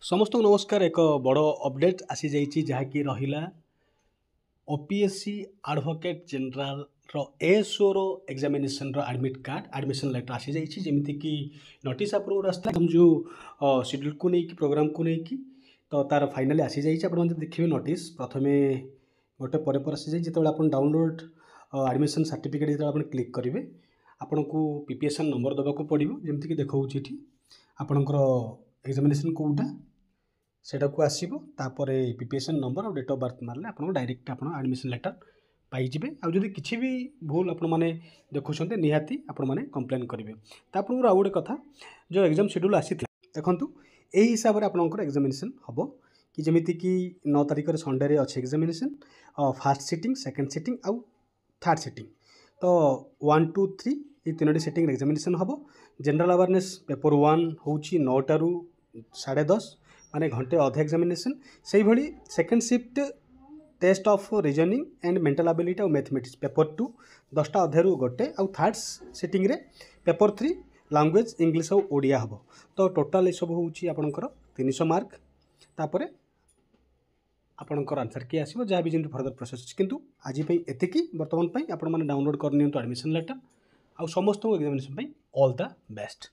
समस्त नमस्कार। एक बड़ अपडेट आसी जाइए जहाँकि रहा ओपीएससी एडवोकेट जनरल एएसओ रो एग्जामिनेशन रो एडमिट कार्ड एडमिशन लेटर आसी जाइए जमीती कि नोटिस आपको रास्ता हम जो शेड्यूल को लेकिन प्रोग्राम को लेकिन तो तार फाइनाली आसी जाइए। आप देखिए नोटिस प्रथम गोटे पर आसी जाए जो आप डाउनलोड एडमिशन सर्टिफिकेट जो आप क्लिक करेंगे आपन को पीपीएसएन नंबर देवाक पड़ो जमीक देखा ये आपणकर एग्जामिनेशन कौटा सेटा को आसो तापर पीपीएसएन नंबर और डेट ऑफ बर्थ मारे आप डायरेक्ट आप एडमिशन लेटर पाइबे। आदि किसी भी भूल आपण मैंने देखुं निहाती आपण मैंने कंप्लेन करेंगे। तापर आउ गोटे कथा जो एग्जाम शेड्यूल आसी देखूँ यही हिसाब से आपंकर एग्जामिनेशन हम कि जमीती कि 9 तारिख संडे अच्छे examination fast sitting second sitting आउ थर्ड सिटिंग तो 1 2 3 ये 3टी सिटिंग एग्जामिनेशन हम। जनरल अवेयरनेस पेपर 1 हूँ 9 टारू 10:30 माने घंटे अधे एग्जामिनेशन से भाई second shift test of reasoning and mental ability और मैथमेटिक्स पेपर 2 10टा अधेरू गोटे आउ थर्ड सिटिंग रे पेपर 3 लैंग्वेज इंग्लिश और ओडिया हम। तो टोटाल सब हूँ आपंकर 300 मार्क तापर आपंकर आंसर किए आसो जहाँ भी जमी फर्दर प्रोसेस किंतु आज एतिकी बर्तमान आपण मैंने डाउनलोड कर एडमिशन लेटर आउ समस्त एग्जामिनेशन ऑल द बेस्ट।